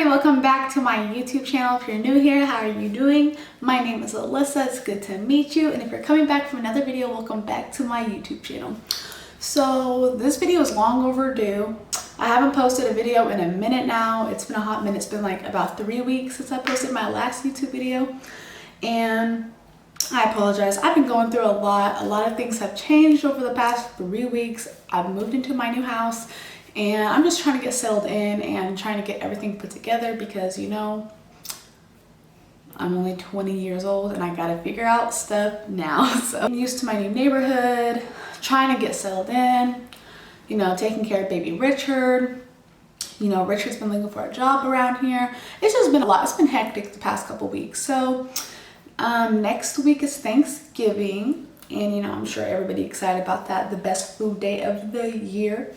everybody, welcome back to my YouTube channel. If you're new here, how are you doing? My name is Alyssa. It's good to meet you. And if you're coming back from another video, welcome back to my YouTube channel. So this video is long overdue. I haven't posted a video in a minute now. It's been a hot minute. It's been like about 3 weeks since I posted my last YouTube video. And I apologize. I've been going through a lot. A lot of things have changed over the past 3 weeks. I've moved into my new house. And I'm just trying to get settled in and trying to get everything put together because, you know, I'm only 20 years old and I gotta figure out stuff now. So I'm used to my new neighborhood, trying to get settled in, you know, taking care of baby Richard. You know, Richard's been looking for a job around here. It's just been a lot. It's been hectic the past couple weeks. So next week is Thanksgiving. And, you know, I'm sure everybody excited about that. The best food day of the year.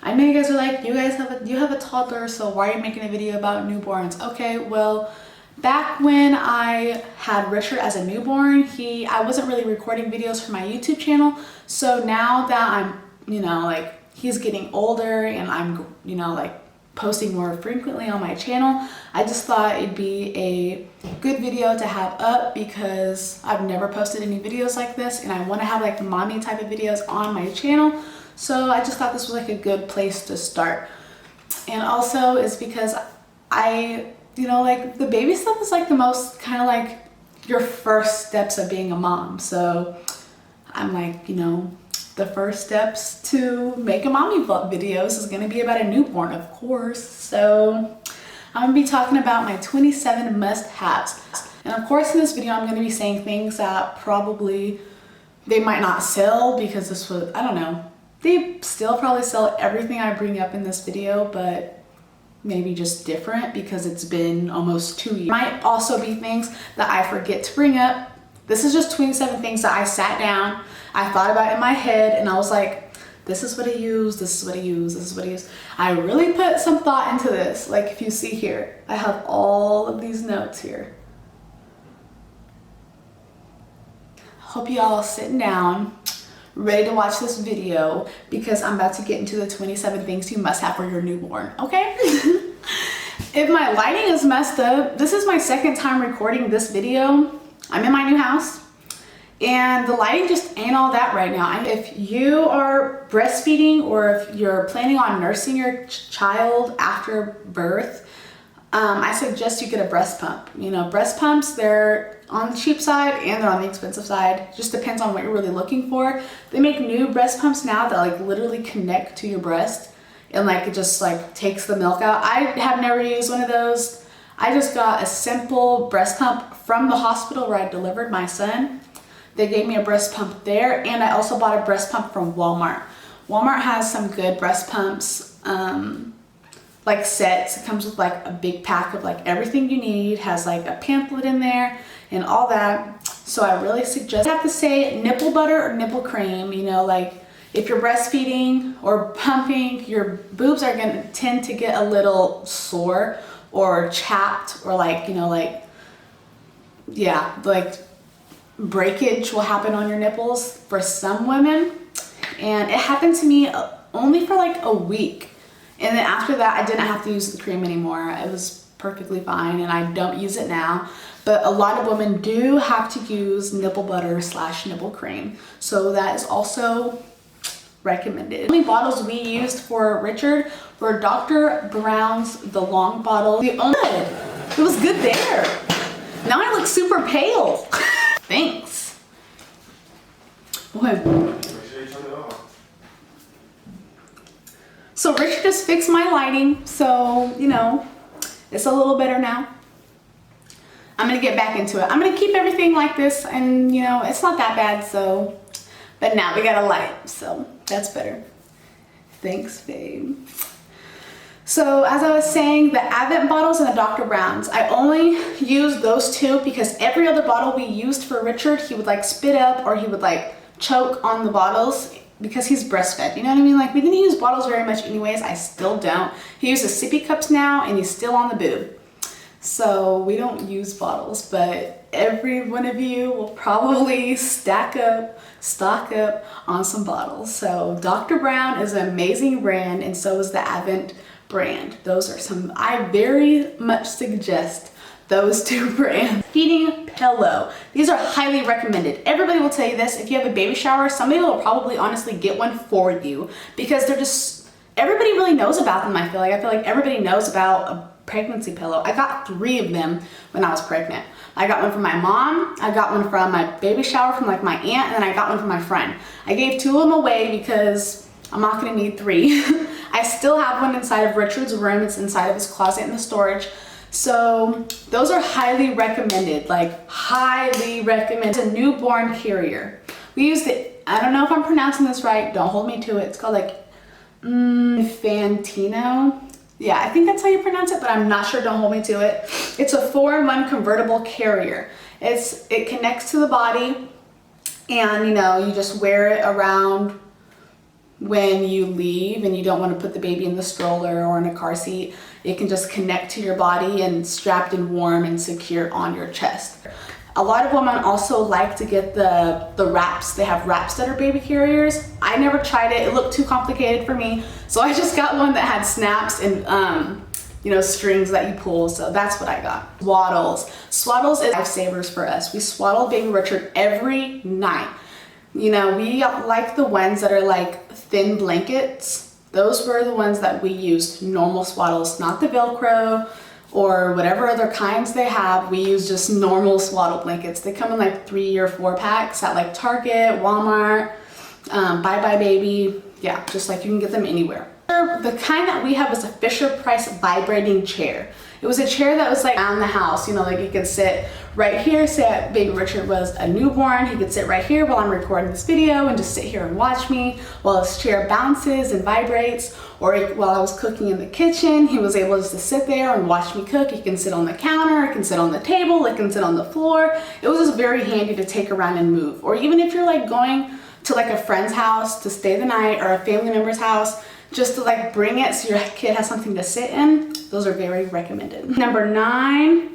I know you guys are like, you have a toddler, so why are you making a video about newborns? Okay, well, back when I had Richard as a newborn, I wasn't really recording videos for my YouTube channel. So now that I'm, you know, like he's getting older and I'm, you know, like posting more frequently on my channel, I just thought it'd be a good video to have up because I've never posted any videos like this and I want to have like mommy type of videos on my channel. So I just thought this was like a good place to start. And also is because you know, like the baby stuff is like the most kind of like your first steps of being a mom. So I'm like, you know, the first steps to make a mommy vlog videos is going to be about a newborn, of course. So I'm going to be talking about my 27 must-haves. And of course in this video I'm going to be saying things that probably they might not sell because this was, I don't know. They still probably sell everything I bring up in this video, but maybe just different because it's been almost 2 years. Might also be things that I forget to bring up. This is just 27 things that I sat down, I thought about in my head, and I was like, this is what I use, this is what I use, this is what I use. I really put some thought into this. Like if you see here, I have all of these notes here. Hope you all sitting down, ready to watch this video because I'm about to get into the 27 things you must have for your newborn, okay? If my lighting is messed up, this is my second time recording this video. I'm in my new house and the lighting just ain't all that right now. If you are breastfeeding or if you're planning on nursing your child after birth, I suggest you get a breast pump. You know, breast pumps, they're on the cheap side and they're on the expensive side. Just depends on what you're really looking for. They make new breast pumps now that like literally connect to your breast and like it just like takes the milk out. I have never used one of those. I just got a simple breast pump from the hospital where I delivered my son. They gave me a breast pump there and I also bought a breast pump from Walmart. Walmart has some good breast pumps. Like sets. It comes with like a big pack of like everything you need, has like a pamphlet in there and all that. So I really suggest, I have to say nipple butter or nipple cream. You know, like if you're breastfeeding or pumping, your boobs are going to tend to get a little sore or chapped or like, you know, like, yeah, like breakage will happen on your nipples for some women. And it happened to me only for like a week. And then after that, I didn't have to use the cream anymore. It was perfectly fine and I don't use it now. But a lot of women do have to use nipple butter / nipple cream. So that is also recommended. The only bottles we used for Richard were Dr. Brown's, the long bottle. It was good there. Now I look super pale. Thanks. Okay. So Richard just fixed my lighting, so, you know, it's a little better now. I'm gonna get back into it. I'm gonna keep everything like this and, you know, it's not that bad, so, but now we got a light, so that's better. Thanks, babe. So as I was saying, the Advent bottles and the Dr. Brown's, I only used those two because every other bottle we used for Richard, he would like spit up or he would like choke on the bottles because he's breastfed, you know what I mean? Like we didn't use bottles very much anyways, I still don't. He uses sippy cups now and he's still on the boob. So we don't use bottles, but every one of you will probably stock up on some bottles. So Dr. Brown is an amazing brand and so is the Advent brand. Those are some, I very much suggest those two brands. Feeding pillow. These are highly recommended. Everybody will tell you this. If you have a baby shower, somebody will probably honestly get one for you because they're just, everybody really knows about them. I feel like everybody knows about a pregnancy pillow. I got 3 of them when I was pregnant. I got one from my mom, I got one from my baby shower from like my aunt, and then I got one from my friend. I gave 2 of them away because I'm not gonna need 3. I still have one inside of Richard's room. It's inside of his closet in the storage. So those are highly recommended, like highly recommended. It's a newborn carrier. We used it, I don't know if I'm pronouncing this right, don't hold me to it. It's called like Fantino. Yeah, I think that's how you pronounce it, but I'm not sure, don't hold me to it. It's a 4-in-1 convertible carrier. It connects to the body and you know, you just wear it around when you leave and you don't want to put the baby in the stroller or in a car seat. It can just connect to your body and strapped and warm and secure on your chest. A lot of women also like to get the wraps. They have wraps that are baby carriers. I never tried it. It looked too complicated for me. So I just got one that had snaps and you know, strings that you pull. So that's what I got. Swaddles. Swaddles is lifesavers for us. We swaddle baby Richard every night. You know, we like the ones that are like thin blankets. Those were the ones that we used, normal swaddles, not the Velcro or whatever other kinds they have. We use just normal swaddle blankets. They come in like 3 or 4 packs at like Target, Walmart, Bye Bye Baby. Yeah, just like you can get them anywhere. The kind that we have is a Fisher-Price vibrating chair. It was a chair that was like around the house, you know, like you could sit right here, say baby Richard was a newborn, he could sit right here while I'm recording this video and just sit here and watch me while his chair bounces and vibrates. Or while I was cooking in the kitchen, he was able just to sit there and watch me cook. He can sit on the counter, it can sit on the table, it can sit on the floor. It was just very handy to take around and move. Or even if you're like going to like a friend's house to stay the night or a family member's house, just to like bring it so your kid has something to sit in. Those are very recommended. Number 9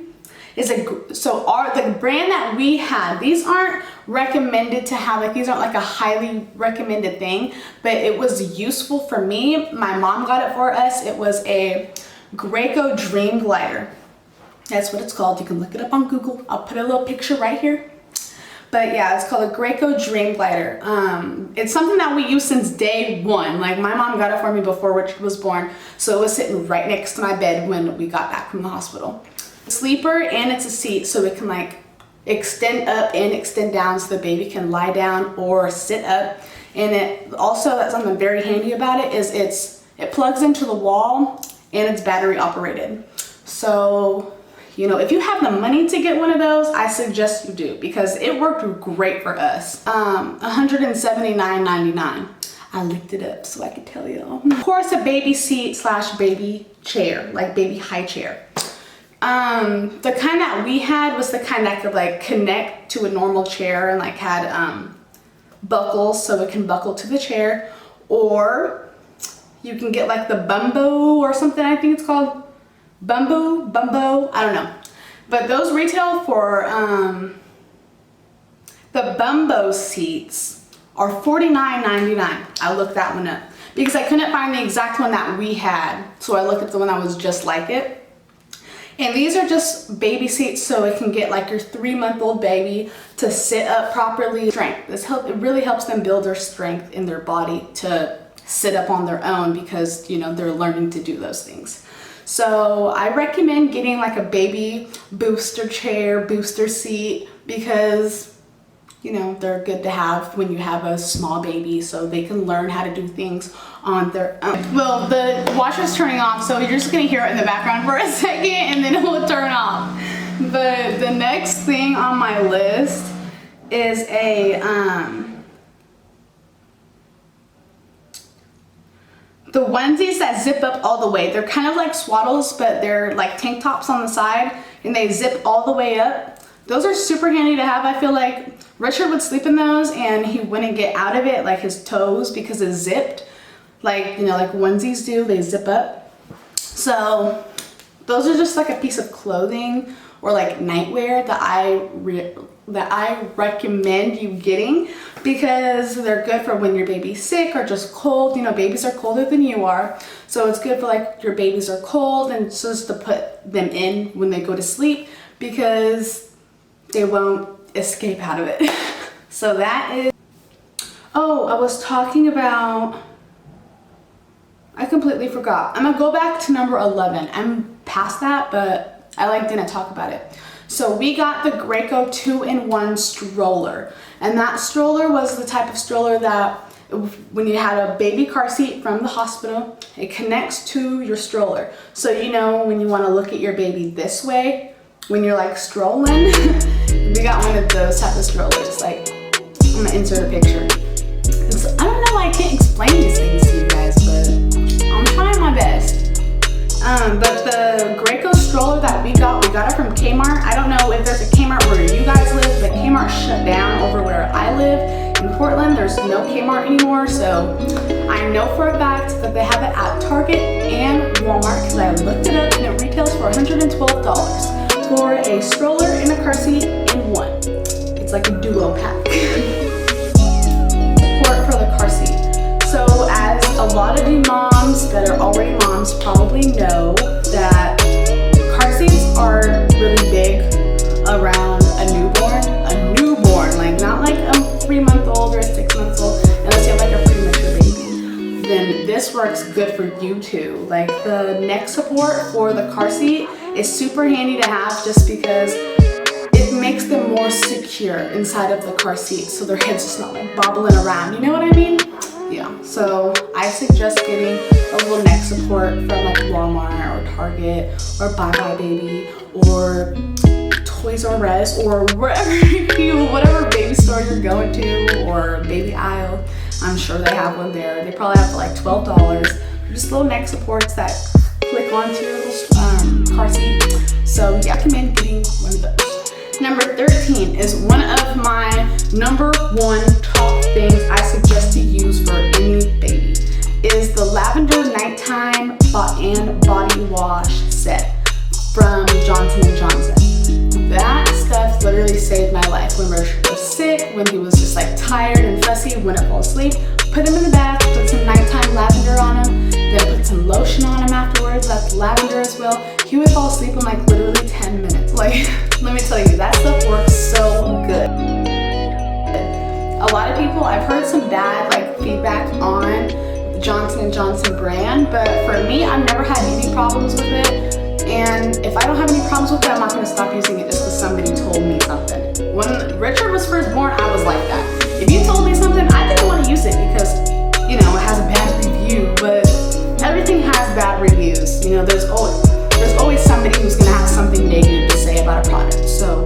is the brand that we had. These aren't recommended to have, like these aren't like a highly recommended thing, but it was useful for me. My mom got it for us. It was a Graco Dream Glider. That's what it's called. You can look it up on Google. I'll put a little picture right here. But yeah, it's called a Graco Dream Glider. It's something that we use since day 1. Like my mom got it for me before Richard was born. So it was sitting right next to my bed when we got back from the hospital. Sleeper, and it's a seat, so it can like extend up and extend down so the baby can lie down or sit up. And it also, that's something very handy about it, is it plugs into the wall and it's battery operated. So, you know, if you have the money to get one of those, I suggest you do because it worked great for us. $179.99. I looked it up so I could tell you. Of course, a baby seat / baby chair, like baby high chair. The kind that we had was the kind that could like connect to a normal chair and like had buckles so it can buckle to the chair. Or you can get like the Bumbo or something, I think it's called. Bumbo, I don't know. But those retail for, the Bumbo seats are $49.99. I looked that one up because I couldn't find the exact one that we had. So I looked at the one that was just like it. And these are just baby seats so it can get like your 3-month-old baby to sit up properly. Strength. It really helps them build their strength in their body to sit up on their own because, you know, they're learning to do those things. So I recommend getting like a baby booster chair, booster seat, because, you know, they're good to have when you have a small baby so they can learn how to do things on their own. Well, the washer's turning off, so you're just gonna hear it in the background for a second and then it will turn off. But the next thing on my list is the onesies that zip up all the way. They're kind of like swaddles, but they're like tank tops on the side and they zip all the way up. Those are super handy to have. I feel like Richard would sleep in those and he wouldn't get out of it, like his toes, because it's zipped. Like, you know, like onesies do, they zip up. So those are just like a piece of clothing or like nightwear that I that I recommend you getting because they're good for when your baby's sick or just cold. You know, babies are colder than you are. So it's good for like your babies are cold and just to put them in when they go to sleep because they won't escape out of it. So that is, oh, I was talking about, I completely forgot. I'm gonna go back to number 11. I'm past that, but I didn't talk about it. So we got the Graco 2-in-1 stroller. And that stroller was the type of stroller that when you had a baby car seat from the hospital, it connects to your stroller. So you know when you want to look at your baby this way, when you're like strolling, we got one of those type of strollers. Like, I'm gonna insert a picture. I don't know why I can't explain these things to you guys, but I'm trying my best. But the Graco stroller that we got it from Kmart. I don't know if there's a Kmart where you guys live, but Kmart shut down over where I live. In Portland, there's no Kmart anymore, so I know for a fact that they have it at Target and Walmart because I looked it up and it retails for $112 for a stroller and a car seat in one. It's like a duo pack for the car seat. So as a lot of you moms that are already moms probably know that car seats are really big around a newborn, like not like a 3-month-old or a 6-month-old, unless you have like a premature baby. Then this works good for you too. Like the neck support for the car seat is super handy to have just because it makes them more secure inside of the car seat so their head's just not like bobbling around, you know what I mean? Yeah, so I suggest getting a little neck support from like Walmart or Target or Bye Bye Baby or Toys R Us or whatever baby store you're going to, or baby aisle. I'm sure they have one there. They probably have for like $12. Just little neck supports that click onto the car seat. So yeah, I recommend getting one of those. Number 13 is one of my number one top things I suggest to use for any baby is the Lavender Nighttime and Body Wash set from Johnson & Johnson. That stuff literally saved my life when Richard was sick, when he was just like tired and fussy, wouldn't fall asleep. Put him in the bath, put some nighttime lavender on him, then put some lotion on him afterwards, that's lavender as well. He would fall asleep in like literally 10 minutes. Like, let me tell you, that stuff works so good. A lot of people, I've heard some bad like feedback on the Johnson & Johnson brand, but for me, I've never had any problems with it. And if I don't have any problems with it, I'm not gonna stop using it just because somebody told me something. When Richard was first born, I was like that. If you told me something, I didn't want to use it because, you know, it has a bad review, but everything has bad reviews. You know, there's always somebody who's gonna have something negative to say about a product. So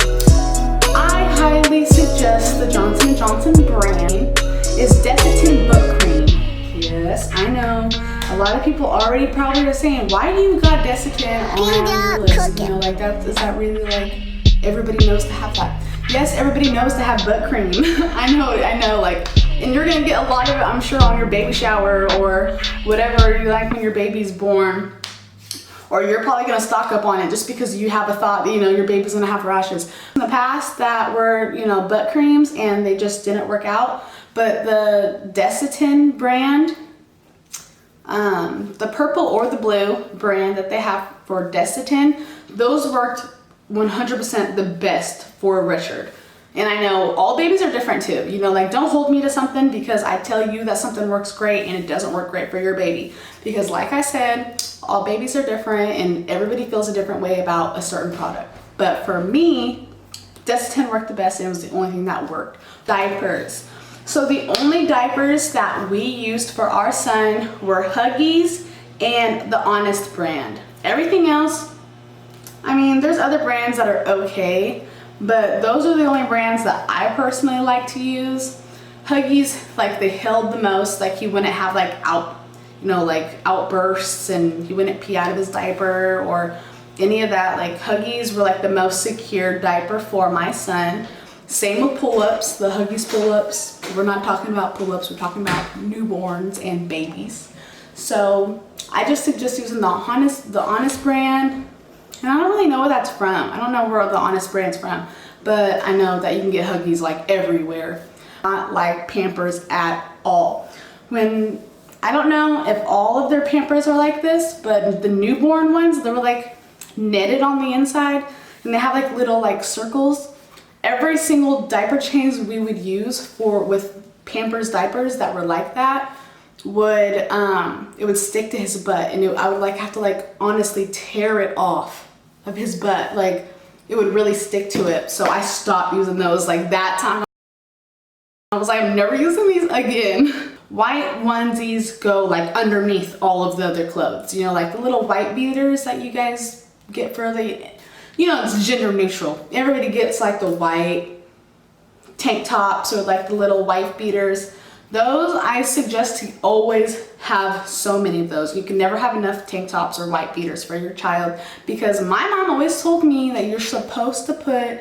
I highly suggest the Johnson & Johnson brand is Desitin Butt Cream. Yes, I know. A lot of people already probably are saying, why do you got Desitin on your list? You know, like is that really like, everybody knows to have that? Yes, everybody knows to have butt cream. I know, like, and you're gonna get a lot of it, I'm sure, on your baby shower or whatever you like when your baby's born. Or you're probably gonna stock up on it just because you have a thought that, you know, your baby's gonna have rashes. In the past that were, you know, butt creams and they just didn't work out. But the Desitin brand, the purple or the blue brand that they have for Desitin, those worked 100% the best for Richard. And I know all babies are different too. You know, like, don't hold me to something because I tell you that something works great and it doesn't work great for your baby. Because like I said, all babies are different and everybody feels a different way about a certain product. But for me, Desitin worked the best and it was the only thing that worked. Diapers. So the only diapers that we used for our son were Huggies and the Honest brand. Everything else, I mean, there's other brands that are okay, but those are the only brands that I personally like to use. Huggies, like, they held the most. Like, he wouldn't have like outbursts and he wouldn't pee out of his diaper or any of that. Like, Huggies were like the most secure diaper for my son. Same with pull-ups, the Huggies pull-ups. We're not talking about pull-ups, we're talking about newborns and babies. So I just suggest using the Honest brand. And I don't really know where that's from. I don't know where the Honest brand's from. but I know that you can get Huggies like everywhere. Not like Pampers at all. When, I don't know if all of their Pampers are like this, but the newborn ones, they were like netted on the inside and they have like little like circles. Every single diaper change we would use with Pampers diapers that were like that would, it would stick to his butt, and I would like have to like honestly tear it off of his butt. Like it would really stick to it. So I stopped using those like that time. I was like, I'm never using these again. White onesies go like underneath all of the other clothes. You know, like the little white beaters that you guys get for the, you know, it's gender neutral. Everybody gets like the white tank tops or like the little wife beaters. Those, I suggest to always have so many of those. You can never have enough tank tops or white beaters for your child, because my mom always told me that you're supposed to put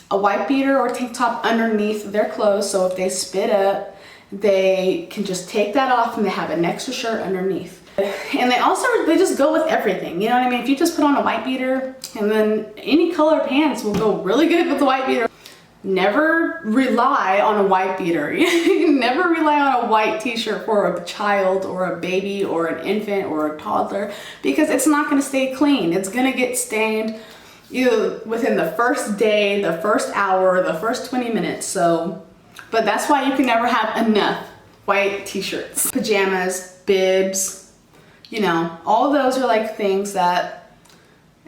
a white beater or tank top underneath their clothes, so if they spit up, they can just take that off and they have an extra shirt underneath. And they just go with everything, you know what I mean? If you just put on a white beater, and then any color pants will go really good with the white beater. Never rely on a white beater. Never rely on a white t-shirt for a child or a baby or an infant or a toddler, because it's not going to stay clean. It's going to get stained within the first day, the first hour, the first 20 minutes. So, but that's why you can never have enough white t-shirts. Pajamas, bibs, you know, all of those are like things that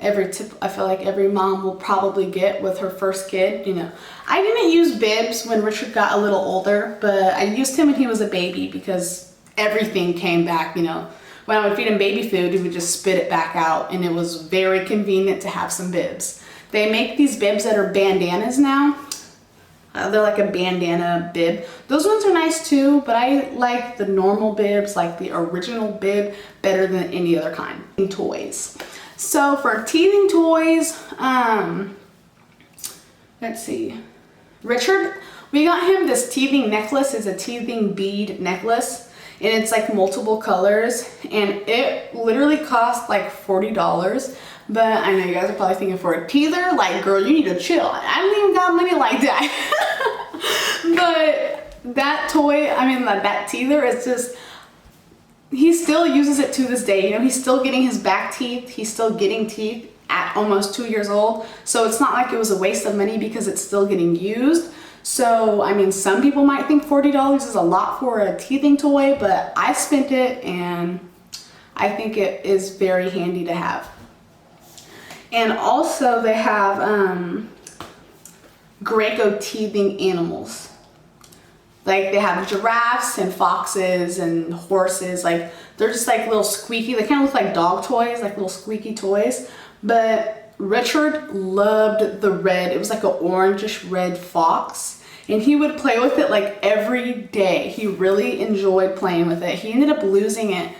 I feel like every mom will probably get with her first kid. You know, I didn't use bibs when Richard got a little older, but I used him when he was a baby because everything came back. You know, when I would feed him baby food, he would just spit it back out, and it was very convenient to have some bibs. They make these bibs that are bandanas now. They're like a bandana bib. Those ones are nice too, but I like the normal bibs, like the original bib, better than any other kind. Toys. So for teething toys, let's see. Richard, we got him this teething necklace. It's a teething bead necklace, and it's like multiple colors, and it literally cost like $40. But I know you guys are probably thinking, for a teether, like, girl, you need to chill. I don't even got money like that. But that toy, I mean, that teether is just, he still uses it to this day. You know, he's still getting his back teeth. He's still getting teeth at almost 2 years old. So it's not like it was a waste of money because it's still getting used. So, I mean, some people might think $40 is a lot for a teething toy, but I spent it and I think it is very handy to have. And also they have Graco teething animals. Like they have giraffes and foxes and horses. Like they're just like little squeaky, they kind of look like dog toys, like little squeaky toys. But Richard loved the red, it was like an orangish red fox. And he would play with it like every day. He really enjoyed playing with it. He ended up losing it.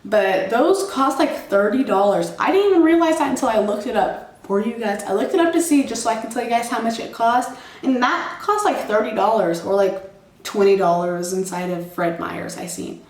But those cost like $30. I didn't even realize that until I looked it up for you guys. I looked it up to see, just so I can tell you guys how much it cost. And that cost like $30 or like $20 inside of Fred Meyer's I seen.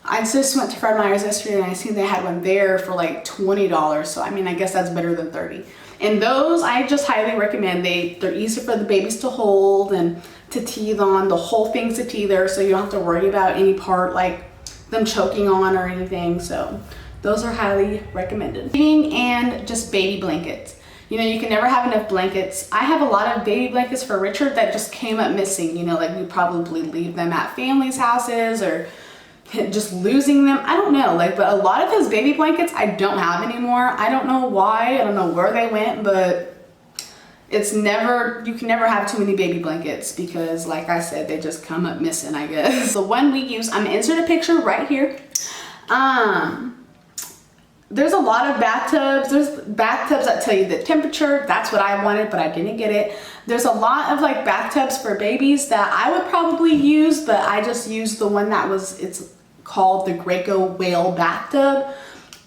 I just went to Fred Meyer's yesterday and I seen they had one there for like $20. So I mean, I guess that's better than 30. And those I just highly recommend. They're easy for the babies to hold and to teeth on. The whole thing's a teether, so you don't have to worry about any part like them choking on or anything. So those are highly recommended. And just baby blankets. You know, you can never have enough blankets. I have a lot of baby blankets for Richard that just came up missing. You know, like we probably leave them at families' houses or just losing them. I don't know, like, but a lot of his baby blankets I don't have anymore. I don't know why, I don't know where they went, but it's never, you can never have too many baby blankets because like I said, they just come up missing, I guess. The one we use, I'm gonna insert a picture right here. There's a lot of bathtubs. There's bathtubs that tell you the temperature. That's what I wanted, but I didn't get it. There's a lot of like bathtubs for babies that I would probably use, but I just used the one that was, it's called the Graco Whale bathtub.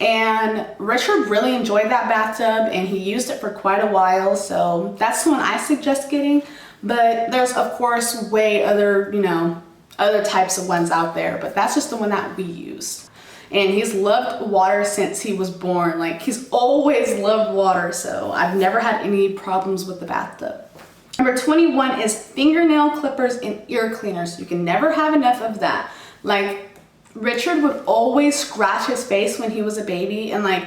And Richard really enjoyed that bathtub and he used it for quite a while. So that's the one I suggest getting. But there's of course way other, you know, other types of ones out there, but that's just the one that we used. And he's loved water since he was born. Like he's always loved water. So I've never had any problems with the bathtub. Number 21 is fingernail clippers and ear cleaners. You can never have enough of that. Like, Richard would always scratch his face when he was a baby, and like,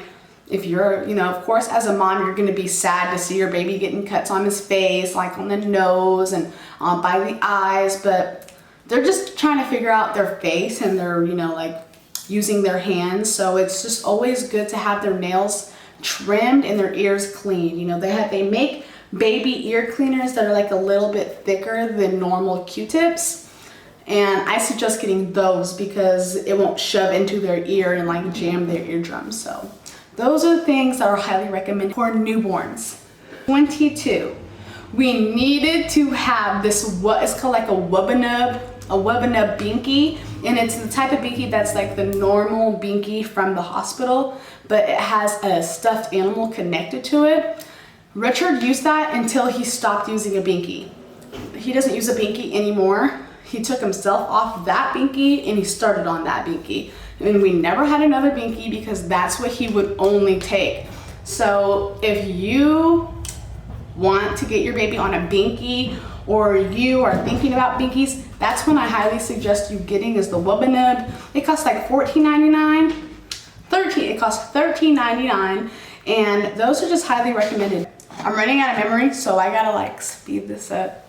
if you're, you know, of course, as a mom, you're going to be sad to see your baby getting cuts on his face, like on the nose and by the eyes, but they're just trying to figure out their face, and they're, you know, like using their hands. So it's just always good to have their nails trimmed and their ears cleaned. You know, they make baby ear cleaners that are like a little bit thicker than normal Q-tips. And I suggest getting those because it won't shove into their ear and like jam their eardrums. So those are the things that are highly recommended for newborns. 22, we needed to have this, what is called like a Wubbanub binky. And it's the type of binky that's like the normal binky from the hospital, but it has a stuffed animal connected to it. Richard used that until he stopped using a binky. He doesn't use a binky anymore. He took himself off that binky and he started on that binky. And we never had another binky because that's what he would only take. So if you want to get your baby on a binky, or you are thinking about binkies, that's when I highly suggest you getting is the Wubbanub. It costs like $14.99. It costs $13.99, and those are just highly recommended. I'm running out of memory, so I gotta like speed this up.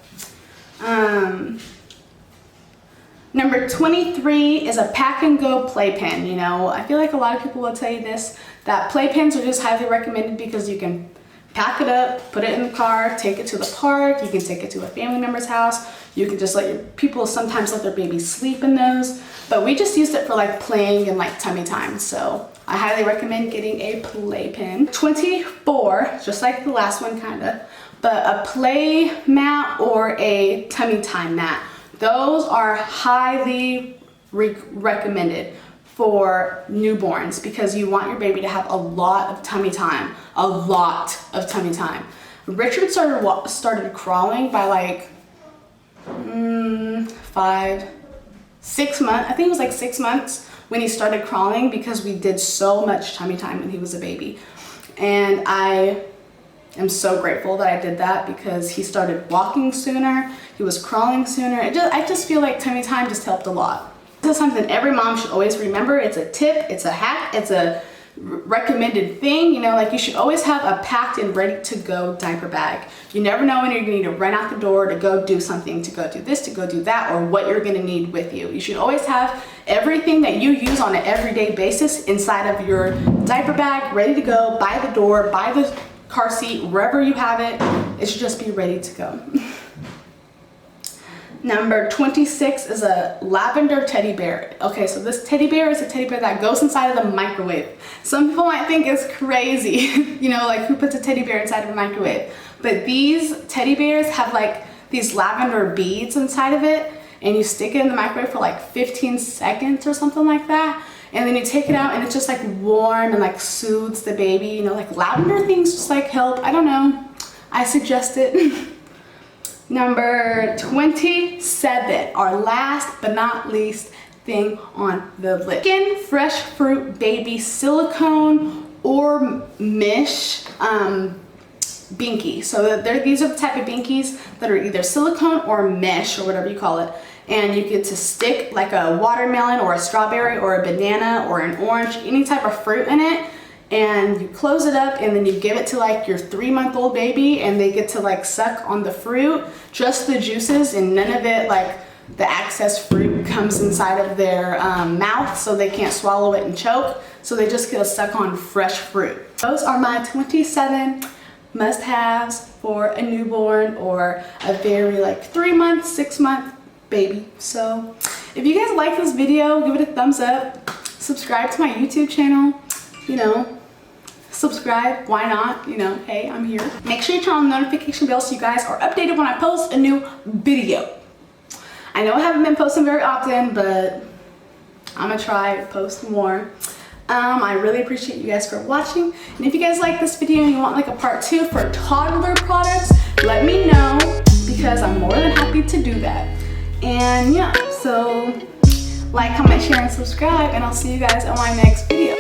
Number 23 is a pack and go playpen. You know, I feel like a lot of people will tell you this, that playpens are just highly recommended because you can pack it up, put it in the car, take it to the park, you can take it to a family member's house, you can just let your people sometimes let their babies sleep in those, but we just used it for like playing and like tummy time, so I highly recommend getting a playpen. 24, just like the last one kinda, but a play mat or a tummy time mat. Those are highly recommended for newborns because you want your baby to have a lot of tummy time, Richard started crawling by like 6 months. I think it was like 6 months when he started crawling because we did so much tummy time when he was a baby. And I am so grateful that I did that because he started walking sooner, he was crawling sooner. I just feel like tummy time just helped a lot. This is something every mom should always remember. It's a tip, it's a hack, it's a recommended thing. You know, like you should always have a packed and ready to go diaper bag. You never know when you're gonna need to run out the door to go do something, to go do this, to go do that, or what you're gonna need with you. You should always have everything that you use on an everyday basis inside of your diaper bag, ready to go, by the door, by the car seat, wherever you have it. It should just be ready to go. Number 26 is a lavender teddy bear. Okay, so this teddy bear is a teddy bear that goes inside of the microwave. Some people might think it's crazy, you know, like who puts a teddy bear inside of a microwave? But these teddy bears have like these lavender beads inside of it, and you stick it in the microwave for like 15 seconds or something like that. And then you take it out and it's just like warm and like soothes the baby. You know, like lavender things just like help. I don't know. I suggest it. Number 27, our last but not least thing on the list. Skin Fresh Fruit Baby Silicone or Mesh binky. So these are the type of binkies that are either silicone or mesh or whatever you call it. And you get to stick like a watermelon or a strawberry or a banana or an orange, any type of fruit in it. And you close it up and then you give it to like your 3-month-old baby and they get to like suck on the fruit, just the juices, and none of it, like the excess fruit comes inside of their mouth, so they can't swallow it and choke. So they just get to suck on fresh fruit. Those are my 27 must-haves for a newborn or a very like 3-month, 6-month baby. So if you guys like this video, give it a thumbs up, subscribe to my YouTube channel, you know, subscribe, why not, you know, hey, I'm here. Make sure you turn on the notification bell so you guys are updated when I post a new video. I know I haven't been posting very often, but I'm gonna try to post more. I really appreciate you guys for watching, and if you guys like this video and you want like a part 2 for toddler products, let me know because I'm more than happy to do that. And yeah, so like, comment, share, and subscribe, and I'll see you guys on my next video.